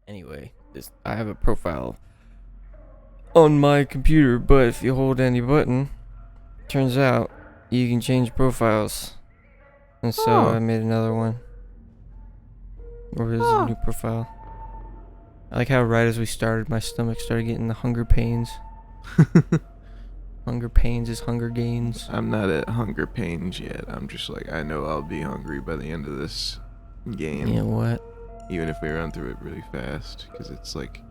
Anyway, I have a profile on my computer, but if you hold any button, turns out you can change profiles. And so I Oh, made another one. Or is a oh. new profile. I like how right as we started, my stomach started getting the hunger pains. Hunger pains is hunger gains. I'm not at hunger pains yet. I'm just like, I know I'll be hungry by the end of this game. You know what? Even if we run through it really fast. Because it's like,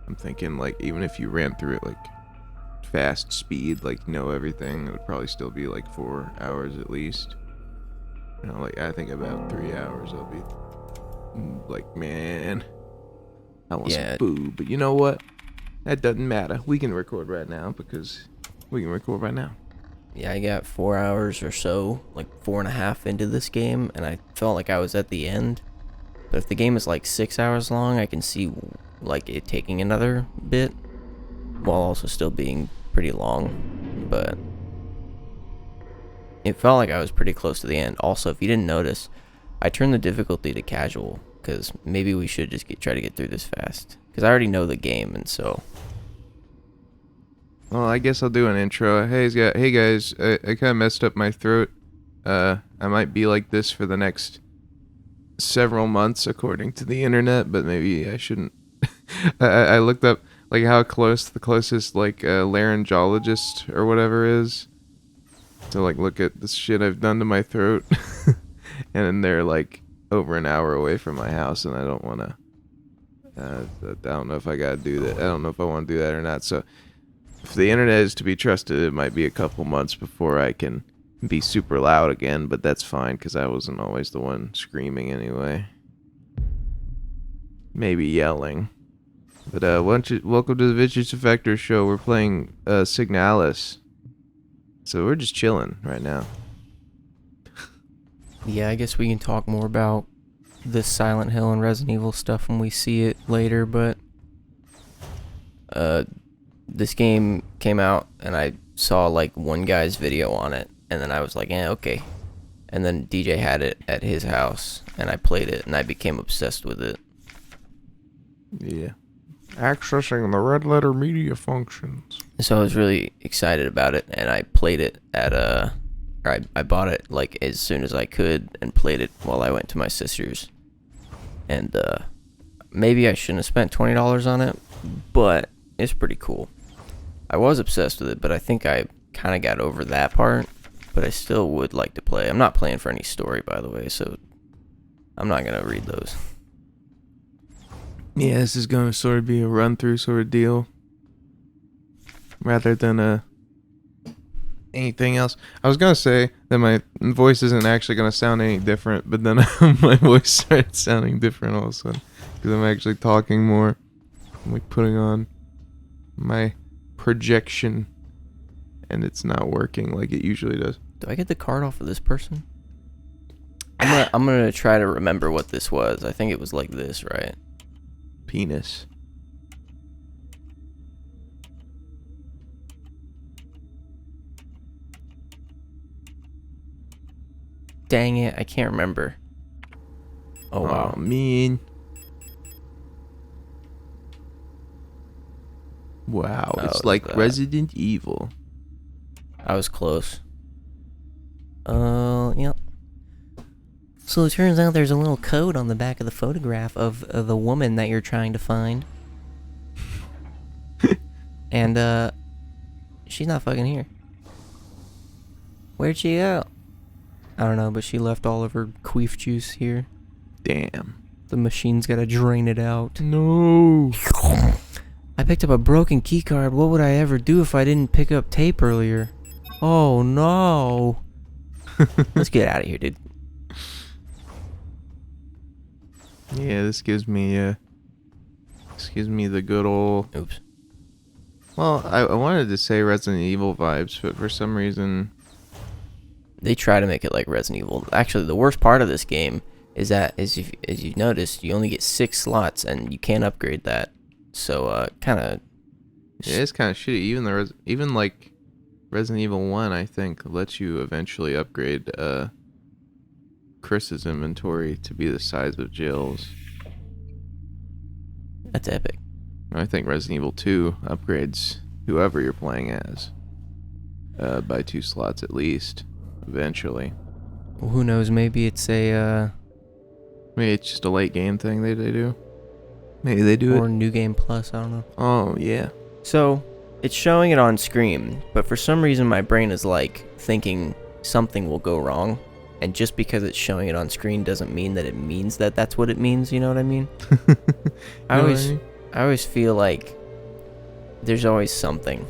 I'm thinking like, even if you ran through it like fast speed, like know everything, it would probably still be like 4 hours at least. You know, like I think about 3 hours I'll be like, man, I want some Yeah, food. But you know what? That doesn't matter. We can record right now because we can record right now. yeah, I got 4 hours or so, like 4.5 into this game, and I felt like I was at the end. But if the game is like 6 hours long, I can see like it taking another bit, while also still being pretty long. But it felt like I was pretty close to the end. Also, if you didn't notice, I turned the difficulty to casual, because maybe we should just try to get through this fast. Because I already know the game, and so... Well, I guess I'll do an intro. Hey guys, I kind of messed up my throat. I might be like this for the next several months, according to the internet, but maybe I shouldn't. I looked up like how close the closest like laryngologist or whatever is to like look at the shit I've done to my throat, and they're like over an hour away from my house, and I don't want to. I don't know if I gotta do that. I don't know if I want to do that or not. So if the internet is to be trusted, it might be a couple months before I can be super loud again, but that's fine because I wasn't always the one screaming anyway. Maybe yelling. But welcome to the Vicious Defectors show. We're playing Signalis. So we're just chilling right now. Yeah, I guess we can talk more about this Silent Hill and Resident Evil stuff when we see it later, but... this game came out, and I saw, like, one guy's video on it, and then I was like, okay. And then DJ had it at his house, and I played it, and I became obsessed with it. Yeah. Accessing the red letter media functions. So I was really excited about it, and I played it I bought it, like, as soon as I could, and played it while I went to my sister's. And, maybe I shouldn't have spent $20 on it, but it's pretty cool. I was obsessed with it, but I think I kind of got over that part, but I still would like to play. I'm not playing for any story, by the way, so I'm not going to read those. Yeah, this is going to sort of be a run-through sort of deal. Rather than anything else. I was going to say that my voice isn't actually going to sound any different, but then my voice started sounding different all of a sudden. Because I'm actually talking more. I'm like putting on my projection, and it's not working like it usually does. Do I get the card off of this person? I'm gonna try to remember what this was. I think it was like this, right? Penis. Dang it, I can't remember. Oh wow. Oh, man. Wow, Oh, it's like that. Resident Evil. I was close. Yep. So it turns out there's a little code on the back of the photograph of the woman that you're trying to find. And, she's not fucking here. Where'd she go? I don't know, but she left all of her queef juice here. Damn. The machine's gotta drain it out. No. I picked up a broken keycard. What would I ever do if I didn't pick up tape earlier? Oh no. Let's get out of here, dude. Yeah, this gives me the good old. Oops. Well, I wanted to say Resident Evil vibes, but for some reason, They try to make it like Resident Evil. Actually, the worst part of this game is that, as you've noticed, you only get 6 slots, and you can't upgrade that. So, kind of... yeah, it's kind of shitty. Even like Resident Evil 1, I think, lets you eventually upgrade Chris's inventory to be the size of Jill's. That's epic. I think Resident Evil 2 upgrades whoever you're playing as by 2 slots at least, eventually. Well, who knows? Maybe it's Maybe it's just a late game thing they do. Maybe they do or it. New Game Plus. I don't know. Oh, yeah. So it's showing it on screen, but for some reason my brain is like thinking something will go wrong, and just because it's showing it on screen doesn't mean that it means that that's what it means. You know what I mean? I always feel like there's always something.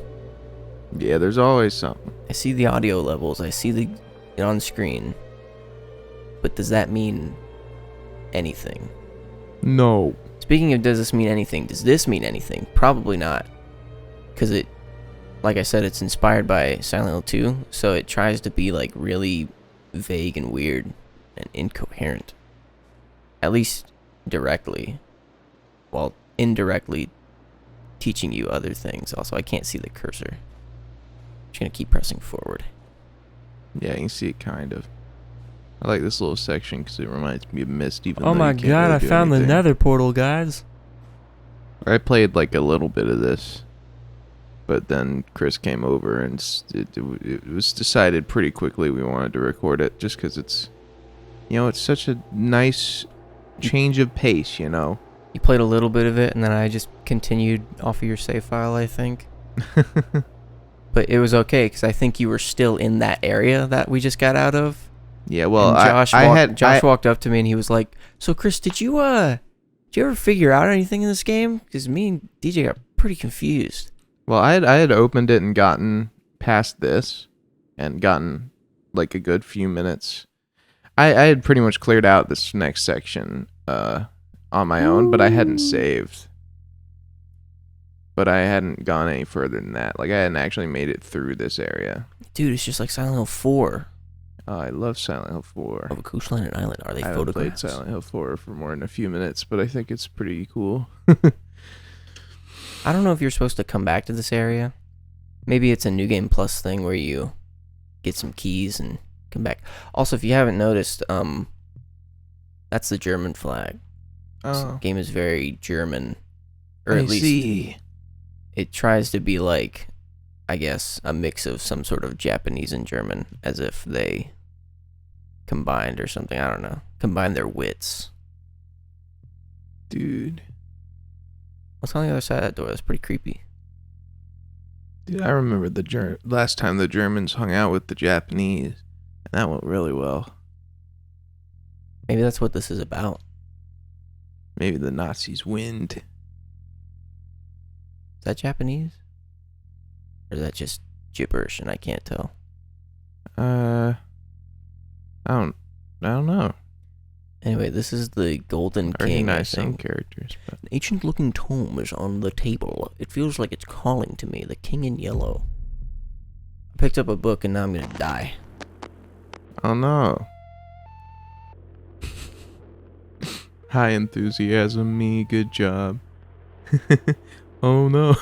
Yeah, there's always something. I see the audio levels, I see it on screen, but does that mean anything? No. Speaking of does this mean anything, does this mean anything? Probably not. Because it, like I said, it's inspired by Silent Hill 2, so it tries to be like really vague and weird and incoherent. At least directly. While indirectly teaching you other things. Also, I can't see the cursor. I'm just going to keep pressing forward. Yeah, you can see it kind of. I like this little section because it reminds me of Myst. Even Oh though my you can't god, really I do found anything. the nether portal, guys. I played like a little bit of this, but then Chris came over and it was decided pretty quickly we wanted to record it just because it's, it's such a nice change of pace, You played a little bit of it, and then I just continued off of your save file, I think. But it was okay, because I think you were still in that area that we just got out of. Yeah, well, and Josh walked up to me, and he was like, "So, Chris, did you ever figure out anything in this game? Because me and DJ got pretty confused." Well, I had opened it and gotten past this, and gotten like a good few minutes. I had pretty much cleared out this next section on my own, but I hadn't saved. But I hadn't gone any further than that. Like, I hadn't actually made it through this area. Dude, it's just like Silent Hill 4. Oh, I love Silent Hill 4. Of a coastline and island. Are they I haven't played photographs? Silent Hill 4 for more than a few minutes, but I think it's pretty cool. I don't know if you're supposed to come back to this area. Maybe it's a New Game Plus thing where you get some keys and come back. Also, if you haven't noticed, that's the German flag. Oh. This game is very German. Or I at least see. it tries to be like, I guess, a mix of some sort of Japanese and German, as if they combined or something. I don't know. Combined their wits. Dude, What's on the other side of that door? That's pretty creepy. I remember the last time the Germans hung out with the Japanese, and that went really well. Maybe that's what this is about. Maybe the Nazis winned. Is that Japanese? Or is that just gibberish and I can't tell? I don't know. Anyway, this is the Golden I King, I recognize some think. characters, but An ancient-looking tome is on the table. It feels like it's calling to me, the King in Yellow. I picked up a book and now I'm gonna die. oh no. High enthusiasm, me, good job. Oh no.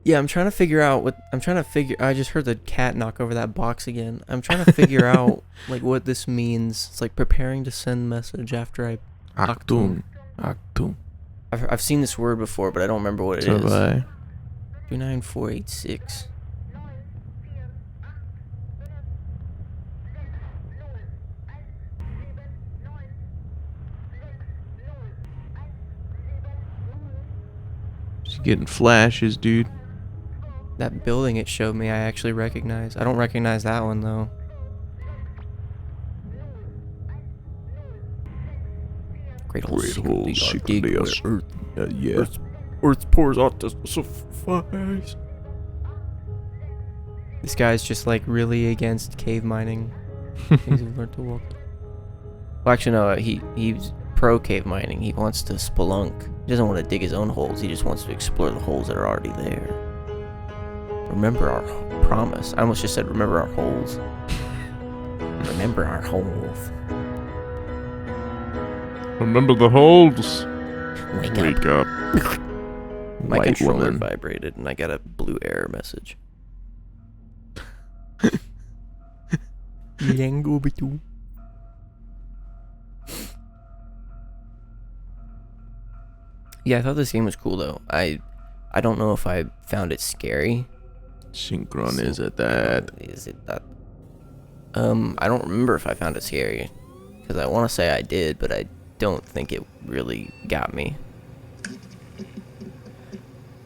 Yeah, I'm trying to figure out what... I just heard the cat knock over that box again. I'm trying to figure out, like, what this means. It's like preparing to send message after I... Achtung. I've seen this word before, but I don't remember what it So is. have I. 29486. Just getting flashes, dude. That building it showed me I actually recognize. I don't recognize that one, though. Great hole secretly are dig where Yeah. Earth pours out to suffice. This guy's just like really against cave mining. Things we've learned to walk. Well, actually, no. He's pro cave mining. He wants to spelunk. He doesn't want to dig his own holes. He just wants to explore the holes that are already there. Remember our promise. I almost just said remember our holes. Remember our holes. Remember the holes. Wake up. My White controller woman. vibrated and I got a blue error message. Yeah, I thought this game was cool though. I don't know if I found it scary. Synchronized. Is it that? I don't remember if I found it scary, because I want to say I did, but I don't think it really got me.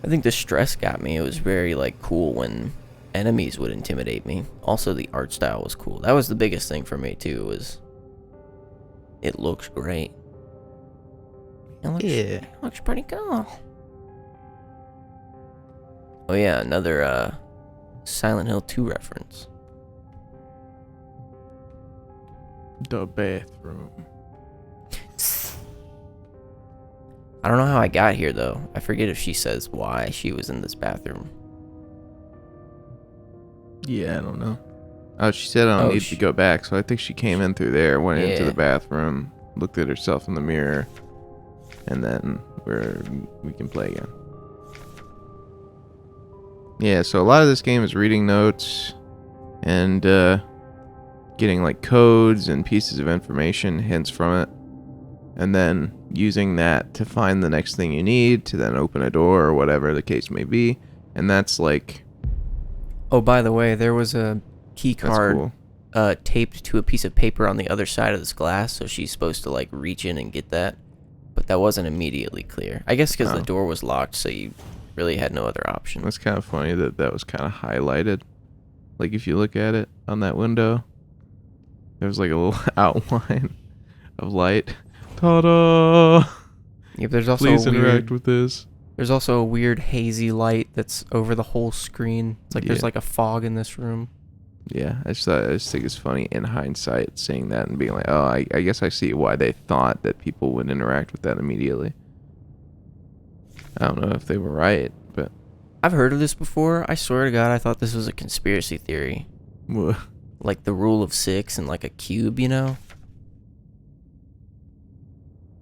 I think the stress got me. It was very like cool when enemies would intimidate me. Also, the art style was cool. That was the biggest thing for me too. Was it looks great. It looks pretty cool. Oh yeah, another Silent Hill 2 reference. The bathroom. I don't know how I got here though. I forget if she says why she was in this bathroom. Yeah, I don't know. Oh, she said I don't need to go back, so I think she came in through there, went into the bathroom, looked at herself in the mirror, and then we can play again. Yeah, so a lot of this game is reading notes and getting like codes and pieces of information, hints from it, and then using that to find the next thing you need to then open a door or whatever the case may be. And that's like... Oh, by the way, there was a key card taped to a piece of paper on the other side of this glass, so she's supposed to like reach in and get that, but that wasn't immediately clear. I guess because the door was locked, so you really had no other option. That's kind of funny that was kind of highlighted. Like if you look at it on that window, there's like a little outline of light. Ta-da! Yeah, but there's also Please interact with this. There's also a weird hazy light that's over the whole screen. It's like there's like a fog in this room. Yeah, I just think it's funny in hindsight seeing that and being like, oh, I guess I see why they thought that people would interact with that immediately. I don't know if they were right, but... I've heard of this before. I swear to God, I thought this was a conspiracy theory. What? Like the rule of 6 and like a cube, you know?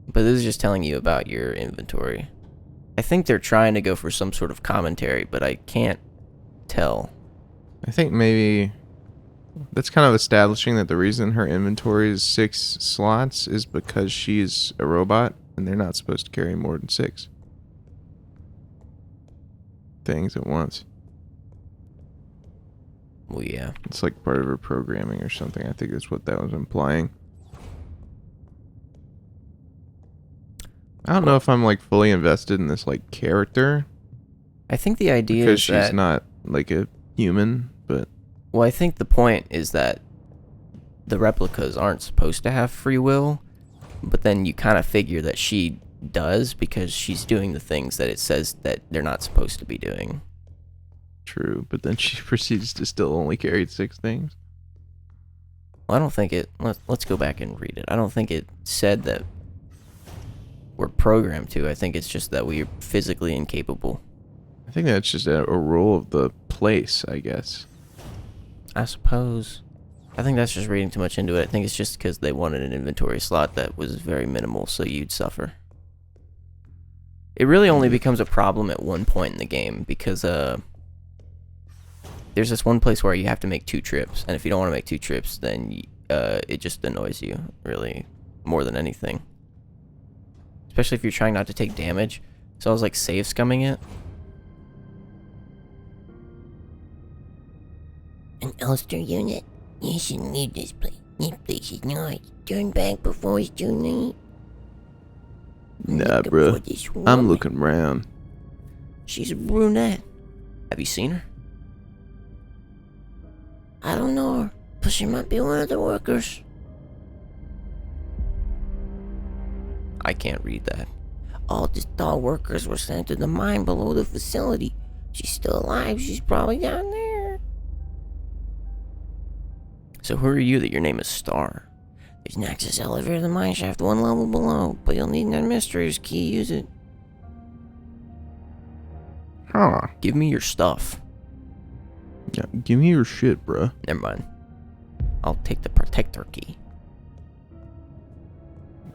But this is just telling you about your inventory. I think they're trying to go for some sort of commentary, but I can't tell. I think maybe that's kind of establishing that the reason her inventory is 6 slots is because she's a robot and they're not supposed to carry more than 6 things at once. Well, yeah. It's like part of her programming or something. I think that's what that was implying. I don't know if I'm like fully invested in this like character. I think the idea because is that she's not like a human, but... Well, I think the point is that the replicas aren't supposed to have free will, but then you kind of figure that she does because she's doing the things that it says that they're not supposed to be doing. True, but then she proceeds to still only carry 6 things. Well, I don't think it... Let's go back and read it. I don't think it said that we're programmed to. I think it's just that we're physically incapable. I think that's just a rule of the place, I guess. I suppose. I think that's just reading too much into it. I think it's just because they wanted an inventory slot that was very minimal, so you'd suffer. It really only becomes a problem at one point in the game, because there's this one place where you have to make 2 trips, and if you don't want to make 2 trips, then it just annoys you, really, more than anything. Especially if you're trying not to take damage. So I was like save scumming it. An Ulster unit? You shouldn't leave this place. This place is nice. Turn back before it's too late. Nah, bro. I'm looking around. She's a brunette. Have you seen her? I don't know her, but she might be one of the workers. I can't read that. All the star workers were sent to the mine below the facility. She's still alive. She's probably down there. So who are you that your name is Star? There's an access elevator to the mine shaft 1 level below, but you'll need an administrator's key to use it. Huh. Give me your stuff. Yeah, give me your shit, bruh. Never mind. I'll take the protector key.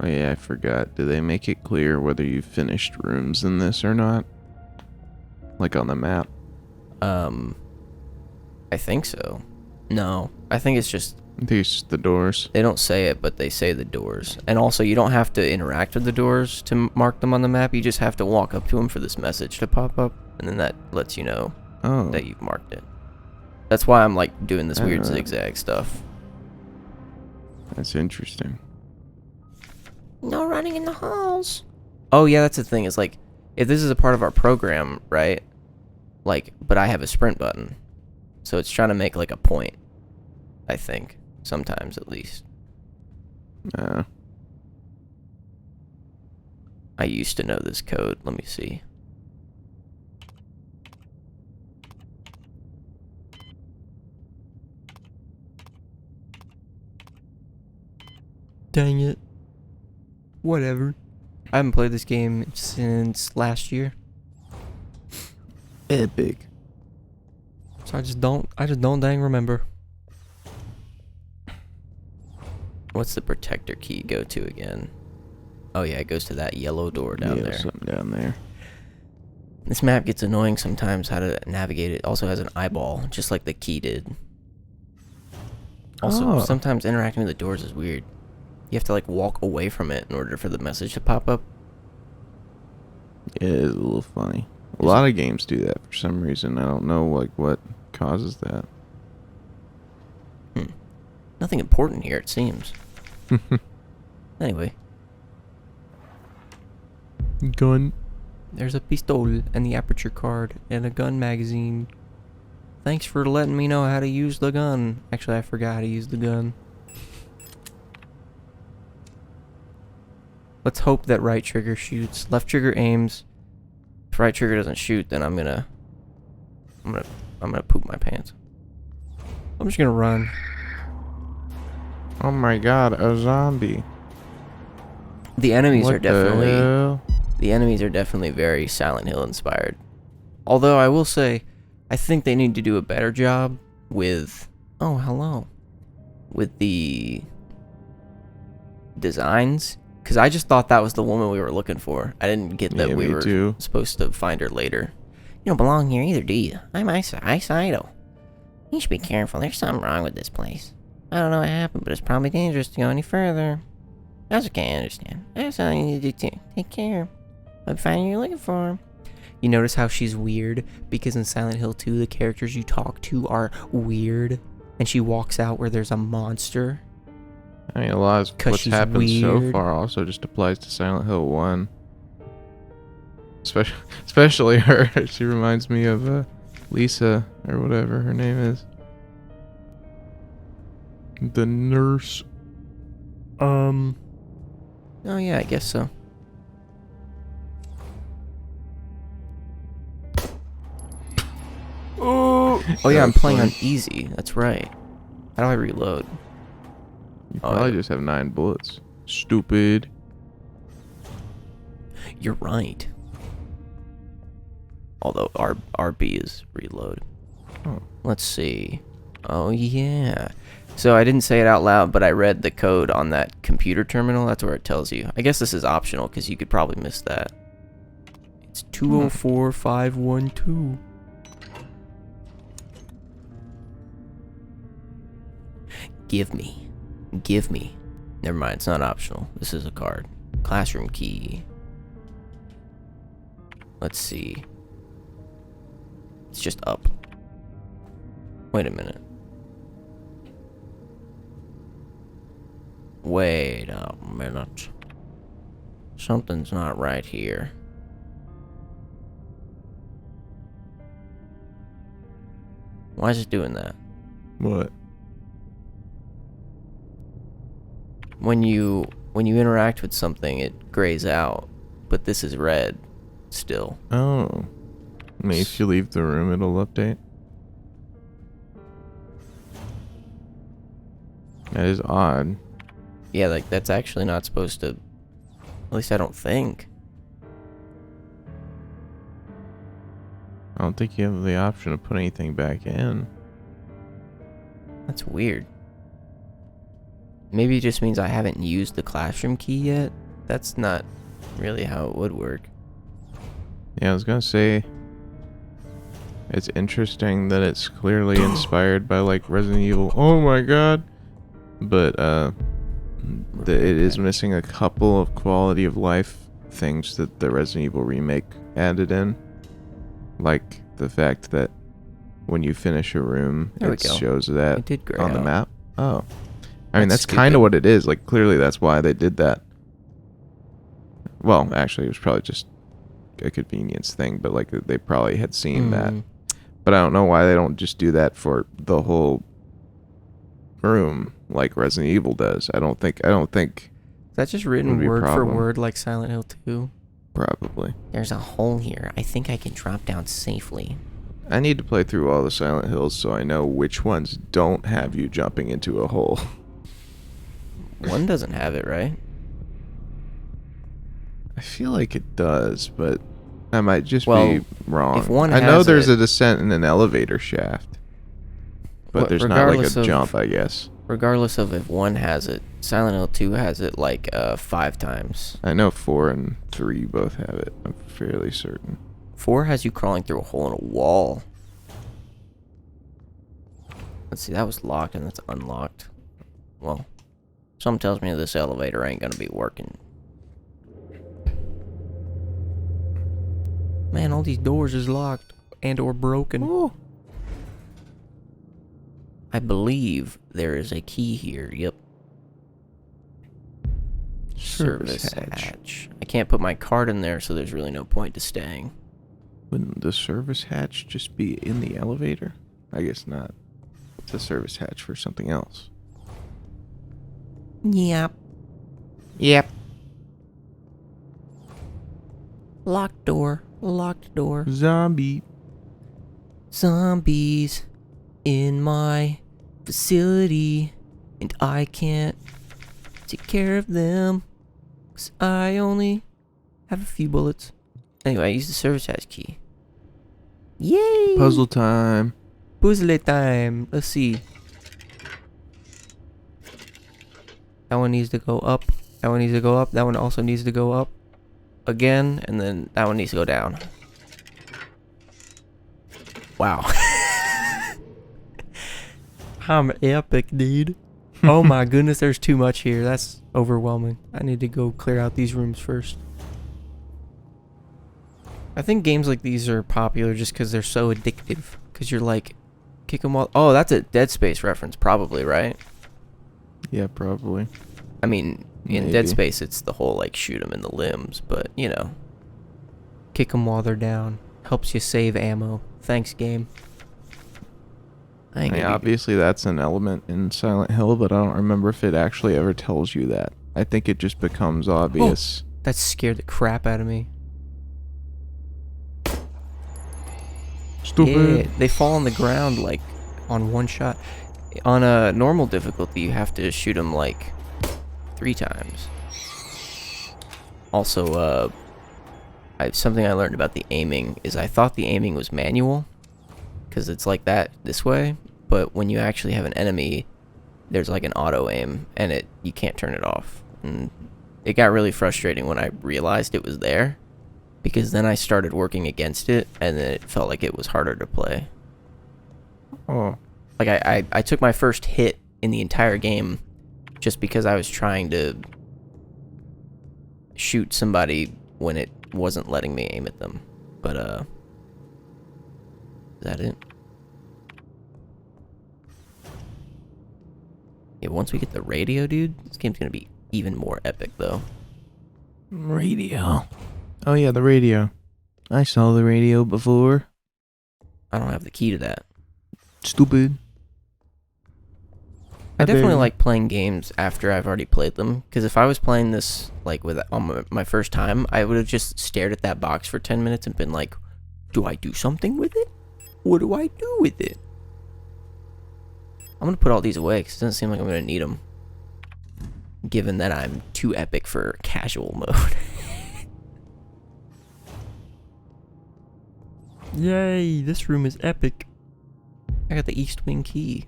Oh yeah, I forgot. Do they make it clear whether you finished rooms in this or not? Like on the map? I think so. No, I think it's just These the doors. They don't say it, but they say the doors. And also, you don't have to interact with the doors to mark them on the map. You just have to walk up to them for this message to pop up, and then that lets you know Oh. that you've marked it. That's why I'm like doing this weird Alright. zigzag stuff. That's interesting. No running in the halls. Oh yeah, that's the thing. Is like, if this is a part of our program, right? Like, but I have a sprint button, so it's trying to make like a point. I think sometimes at least. I used to know this code. Let me see. Dang it. Whatever. I haven't played this game since last year. Epic. So I just don't dang remember. What's the protector key go to again? Oh yeah, it goes to that yellow door down there. Something down there. This map gets annoying sometimes how to navigate it. Also has an eyeball, just like the key did. Also, sometimes interacting with the doors is weird. You have to like walk away from it in order for the message to pop up. It is a little funny. A lot of games do that for some reason. I don't know like what causes that. Nothing important here, it seems. Anyway. Gun. There's a pistol and the aperture card and a gun magazine. Thanks for letting me know how to use the gun. Actually, I forgot how to use the gun. Let's hope that right trigger shoots. Left trigger aims. If right trigger doesn't shoot, then I'm gonna poop my pants. I'm just gonna run. Oh my god, a zombie. The enemies What are definitely the hell? the enemies are definitely very Silent Hill inspired. Although I will say, I think they need to do a better job with with the designs. Because I just thought that was the woman we were looking for. I didn't get that Yeah, we me were too. supposed to find her later. You don't belong here either, do you? I'm icidal. You should be careful. There's something wrong with this place. I don't know what happened, but it's probably dangerous to go any further. That's okay, I understand. That's all you need to do too. Take care. I'll find what you're looking for. You notice how she's weird? Because in Silent Hill 2, the characters you talk to are weird. And she walks out where there's a monster. I mean, a lot of 'Cause what's she's happened so weird. far also just applies to Silent Hill 1. Especially her. She reminds me of Lisa, or whatever her name is. The nurse. Oh yeah, I guess so. Oh yeah, I'm That's playing on funny. easy. That's right. How do I reload? You Oh, probably yeah. just have 9 bullets. Stupid. You're right. Although RB is reload. Oh. Let's see. Oh yeah. So I didn't say it out loud, but I read the code on that computer terminal. That's where it tells you. I guess this is optional because you could probably miss that. It's 204512. Give me. Give me. Never mind, it's not optional. This is a card. Classroom key. Let's see. It's just up. Wait a minute. Wait a minute. Something's not right here. Why is it doing that? What? When you interact with something, it grays out, but this is red still. Oh. I mean, if you leave the room, it'll update. That is odd. Yeah, like that's actually not supposed to. At least I don't think. I don't think you have the option to put anything back in. That's weird. Maybe it just means I haven't used the classroom key yet. That's not really how it would work. Yeah, I was gonna say, it's interesting that it's clearly inspired by like Resident Evil. Oh my god, but it is missing a couple of quality of life things that the Resident Evil remake added in, like the fact that when you finish a room, There we it go. shows that It did gray on the out. map. Oh, I mean That's that's kind stupid. of what it is. Like clearly that's why they did that. Well, actually, it was probably just a convenience thing, but like they probably had seen that. But I don't know why they don't just do that for the whole room like Resident Evil does. I don't think Is that just written would be a word for problem. word like Silent Hill 2? probably. There's a hole here. I think I can drop down safely. I need to play through all the Silent Hills so I know which ones don't have you jumping into a hole. One doesn't have it, right? I feel like it does, but I might just Well, be wrong. if one I know has there's it- a descent in an elevator shaft, but Well, there's not like regardless a of- jump, I guess. Regardless of if one has it, Silent Hill 2 has it like 5 times. I know 4 and 3 both have it. I'm fairly certain. 4 has you crawling through a hole in a wall. Let's see, that was locked and that's unlocked. Well, something tells me this elevator ain't gonna be working. Man, all these doors is locked and or broken. Oh, I believe there is a key here. Yep. Service hatch. I can't put my card in there, so there's really no point to staying. wouldn't the service hatch just be in the elevator? I guess not. It's a service hatch for something else. Yep. Yep. Locked door. Locked door. Zombie. Zombies in my facility, and I can't take care of them 'cause I only have a few bullets. Anyway, I used the service hatch key. Yay! Puzzle time. Puzzle time. Let's see. That one needs to go up. That one needs to go up. That one also needs to go up again, and then that one needs to go down. Wow. I'm epic, dude. Oh my goodness, there's too much here. That's overwhelming. I need to go clear out these rooms first. I think games like these are popular just because they're so addictive. Because you're like, kick them all. Oh, that's a Dead Space reference, probably, right? Yeah, probably. I mean, in Maybe. Dead Space, it's the whole like shoot them in the limbs, but you know, kick them while they're down helps you save ammo. Thanks, game. I I ain't mean, gonna be- obviously that's an element in Silent Hill, but I don't remember if it actually ever tells you that. I think it just becomes obvious. That scared the crap out of me. Stupid. Yeah, they fall on the ground like on one shot. On a normal difficulty, you have to shoot them like 3 times. Also, something I learned about the aiming is I thought the aiming was manual because it's like that this way, but when you actually have an enemy, there's like an auto aim and you can't turn it off. And it got really frustrating when I realized it was there, because then I started working against it and then it felt like it was harder to play. Oh. Like I took my first hit in the entire game just because I was trying to shoot somebody when it wasn't letting me aim at them. But is that it? Yeah, once we get the radio, dude, this game's gonna be even more epic though. Radio. Oh yeah, the radio. I saw the radio before. I don't have the key to that. Stupid. I definitely barely- like playing games after I've already played them, because if I was playing this like on my first time, I would have just stared at that box for 10 minutes and been like, do I do something with it? What do I do with it? I'm going to put all these away because it doesn't seem like I'm going to need them, given that I'm too epic for casual mode. Yay, this room is epic. I got the East Wing key.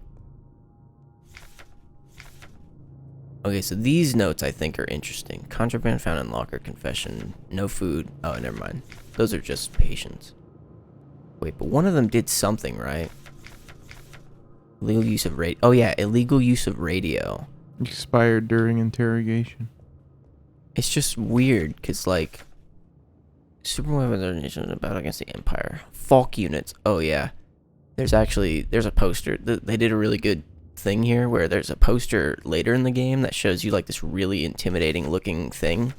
Okay, so these notes I think are interesting. Contraband found in locker, confession, no food. Oh, never mind. Those are just patients. Wait, but one of them did something, right? Illegal use of radio. Oh yeah, illegal use of radio. Expired during interrogation. It's just weird, because, like, super weapons are in a battle against the Empire. Falk units. Oh, yeah. There's a poster. They did a really good thing here where there's a poster later in the game that shows you, like, this really intimidating looking thing.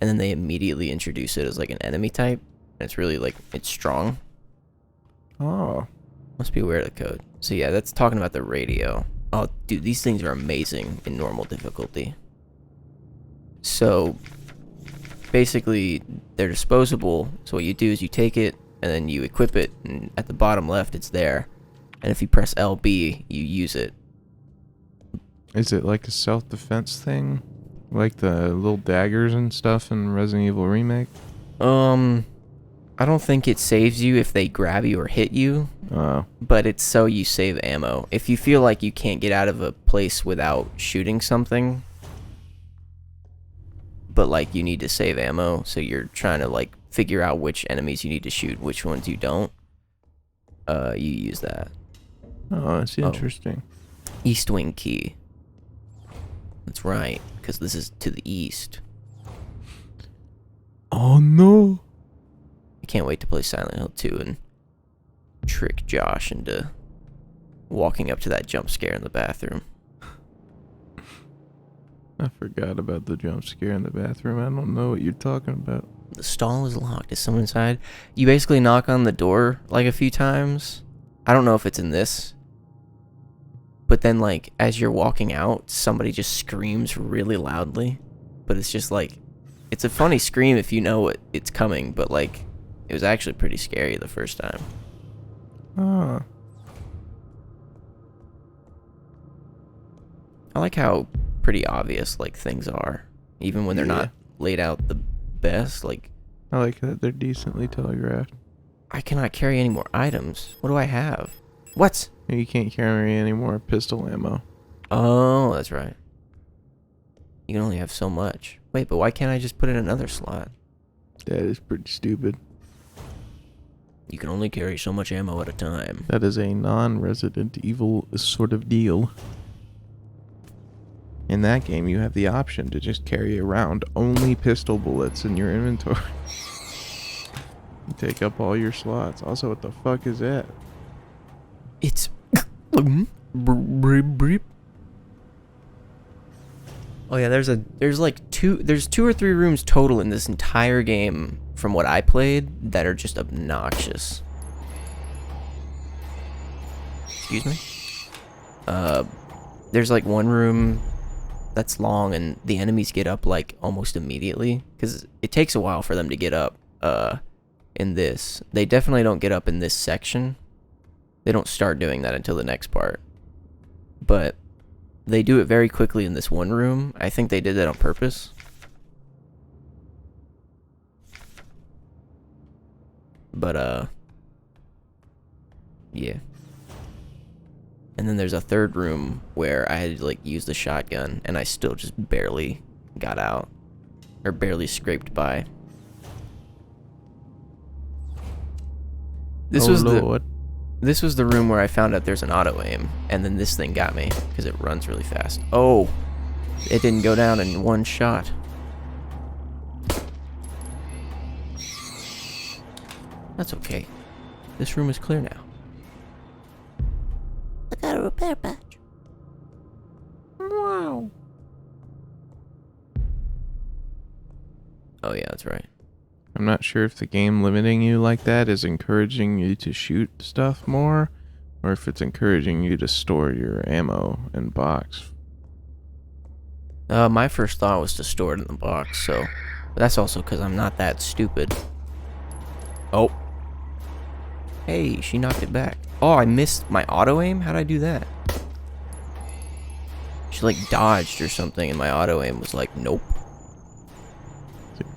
And then they immediately introduce it as, like, an enemy type. And it's really, like, it's strong. Oh. Must be aware of the code. So, yeah, that's talking about the radio. Oh, dude, these things are amazing in normal difficulty. So, basically, they're disposable. So what you do is you take it, and then you equip it, and at the bottom left, it's there. And if you press LB, you use it. Is it like a self-defense thing? Like the little daggers and stuff in Resident Evil Remake? I don't think it saves you if they grab you or hit you, Oh. but it's so you save ammo. If you feel like you can't get out of a place without shooting something, but like you need to save ammo, so you're trying to like figure out which enemies you need to shoot, which ones you don't, you use that. Oh, that's interesting. East wing key. That's right, because this is to the east. Oh no. I can't wait to play Silent Hill 2 and trick Josh into walking up to that jump scare in the bathroom. I forgot about the jump scare in the bathroom. I don't know what you're talking about. The stall is locked. Is someone inside? You basically knock on the door like a few times. I don't know if it's in this. But then like as you're walking out, somebody just screams really loudly. But it's just like, it's a funny scream if you know it's coming, but like it was actually pretty scary the first time. Oh. I like how pretty obvious like things are, even when they're not laid out the best. Like, I like that they're decently telegraphed. I cannot carry any more items. What do I have? What? You can't carry any more pistol ammo. Oh, that's right. You can only have so much. Wait, but why can't I just put in another slot? That is pretty stupid. You can only carry so much ammo at a time. That is a non-Resident Evil sort of deal. In that game, you have the option to just carry around only pistol bullets in your inventory. You take up all your slots. Also, what the fuck is that? It's... Oh yeah, there's like two or three rooms total in this entire game from what I played that are just obnoxious. Excuse me? There's like one room that's long and the enemies get up like almost immediately because it takes a while for them to get up in this. They definitely don't get up in this section. They don't start doing that until the next part. But they do it very quickly in this one room. I think they did that on purpose. But, yeah. And then there's a third room where I had to, like, use the shotgun, and I still just barely got out. Or barely scraped by. This was the room where I found out there's an auto-aim, and then this thing got me, because it runs really fast. Oh! It didn't go down in one shot. That's okay. This room is clear now. I got a repair badge. Wow. Oh yeah, that's right. I'm not sure if the game limiting you like that is encouraging you to shoot stuff more, or if it's encouraging you to store your ammo in box. My first thought was to store it in the box, so... But that's also because I'm not that stupid. Oh. Hey, she knocked it back. Oh, I missed my auto-aim? How'd I do that? She, like, dodged or something, and my auto-aim was like, nope.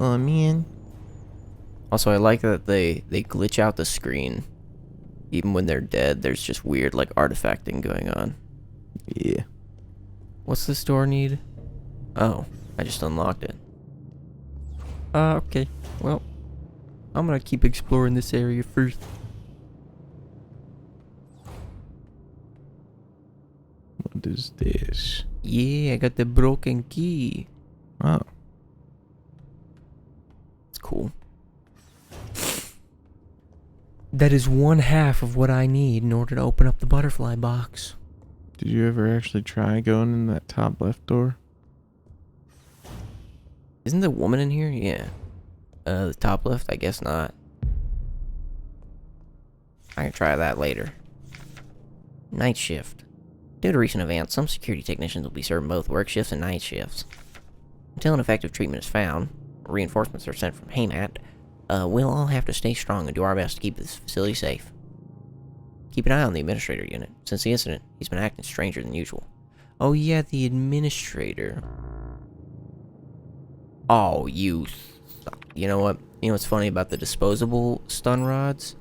Oh, man. Also, I like that they glitch out the screen. Even when they're dead, there's just weird, like, artifacting going on. Yeah. What's this door need? Oh, I just unlocked it. Okay. Well, I'm gonna keep exploring this area first. What is this? Yeah, I got the broken key. Oh. It's cool. That is one half of what I need in order to open up the butterfly box. Did you ever actually try going in that top left door? Isn't the woman in here? Yeah. The top left? I guess not. I can try that later. Night shift. Due to recent events, some security technicians will be serving both work shifts and night shifts. Until an effective treatment is found, reinforcements are sent from Haymat, we'll all have to stay strong and do our best to keep this facility safe. Keep an eye on the administrator unit. Since the incident, he's been acting stranger than usual. Oh yeah, the administrator. Oh, you know what? You know what's funny about the disposable stun rods?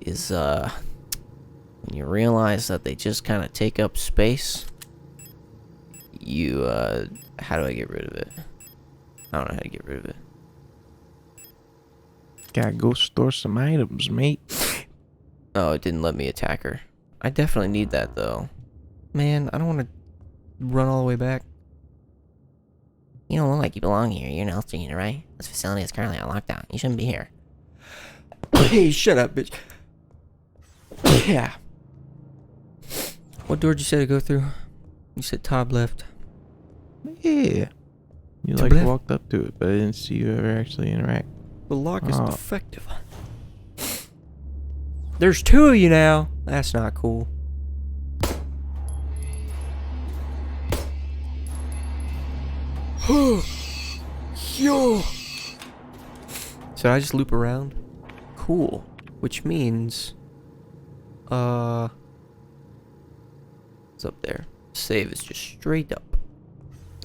Is, when you realize that they just kind of take up space, you, how do I get rid of it? I don't know how to get rid of it. Gotta go store some items, mate. Oh, it didn't let me attack her. I definitely need that, though. Man, I don't want to run all the way back. You don't look like you belong here. You're an health unit, right? This facility is currently on lockdown. You shouldn't be here. Hey, shut up, bitch. Yeah. What door did you say to go through? You said top left. Yeah. You To like left. walked up to it, but I didn't see you ever actually interact. The lock is Oh. defective. There's two of you now. That's not cool. Yo. So I just loop around? Cool. Which means... It's up there. Save is just straight up.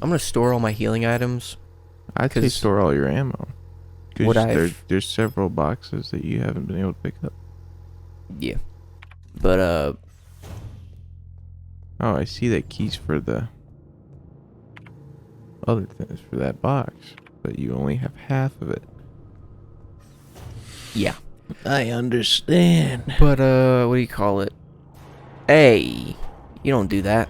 I'm gonna store all my healing items. I'd say 'Cause store all your ammo. 'Cause what I've- there's several boxes that you haven't been able to pick up. Yeah. But, Oh, I see that key's for the other things for that box, but you only have half of it. yeah. I understand. But, what do you call it? Hey, you don't do that.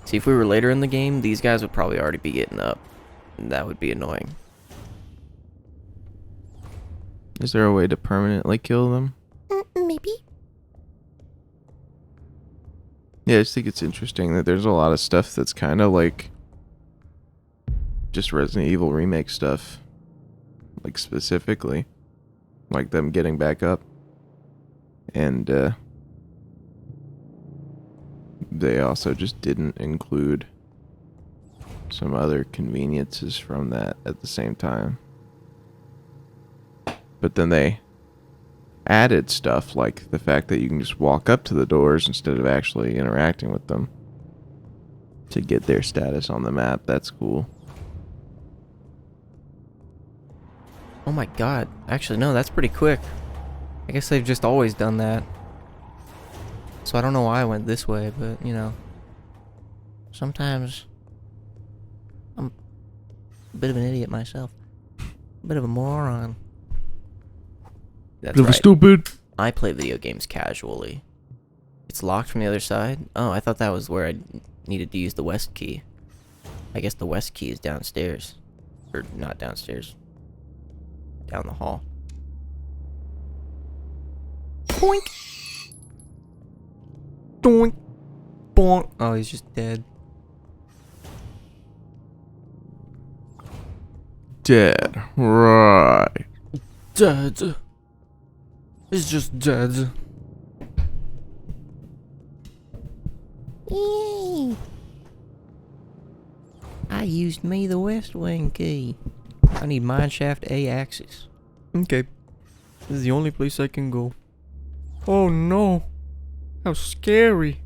See, if we were later in the game, these guys would probably already be getting up. And that would be annoying. Is there a way to permanently kill them? Maybe. Yeah, I just think it's interesting that there's a lot of stuff that's kind of like just Resident Evil remake stuff. Like specifically. Like them getting back up. And they also just didn't include some other conveniences from that at the same time. But then they added stuff like the fact that you can just walk up to the doors instead of actually interacting with them to get their status on the map. That's cool. Oh my god. Actually, no, that's pretty quick. I guess they've just always done that. So I don't know why I went this way, but, you know. Sometimes I'm a bit of an idiot myself. A bit of a moron. That's right. Stupid. I play video games casually. It's locked from the other side? Oh, I thought that was where I needed to use the west key. I guess the west key is downstairs. Or not downstairs. Down the hall. Boink! Doink! Bonk! Oh, he's just dead. Dead. Right. Dead. He's just dead. Yay! I used me the West Wing key. I need mineshaft A axis. Okay. This is the only place I can go. Oh no! How scary!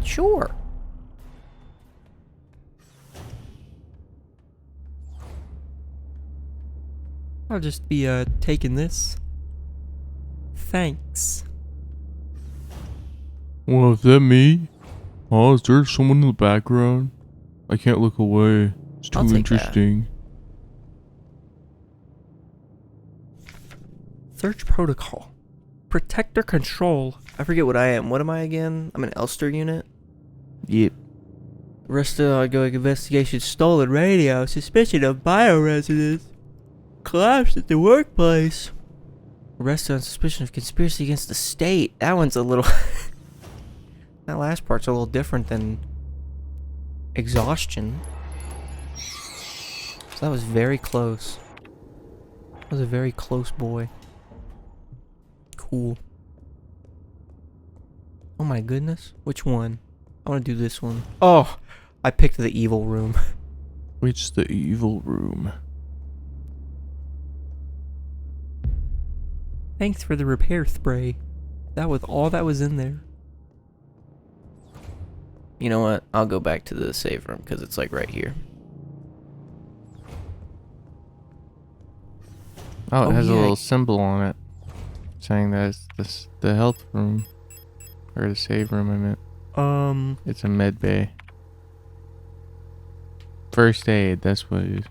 Sure. I'll just be taking this. Thanks. Well, is that me? Oh, is there someone in the background? I can't look away. It's I'll too take that. interesting. Search protocol. Protector control. I forget what I am. What am I again? I'm an Elster unit. Yep. Rest of ongoing investigation. Stolen radio. Suspicion of bioresonance. Collapsed at the workplace. Arrested on suspicion of conspiracy against the state. That one's a little... that last part's a little different than exhaustion. So that was very close. That was a very close boy. Cool. Oh my goodness. Which one? I want to do this one. Oh! I picked the evil room. Which the evil room? Thanks for the repair spray. That was all that was in there. You know what? I'll go back to the save room because it's like right here. Oh, it Oh, has a yeah. little symbol on it saying that it's the health room. Or the save room, I meant. It's a med bay. First aid, that's what it is.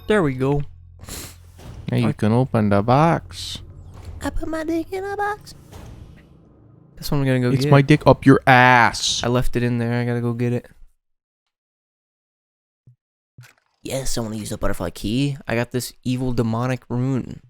There we go. Now you can open the box. I put my dick in a box. That's what I'm gonna go It's get. my dick up your ass. I left it in there. I gotta go get it. Yes, I want to use Use the butterfly key. I got this evil demonic rune.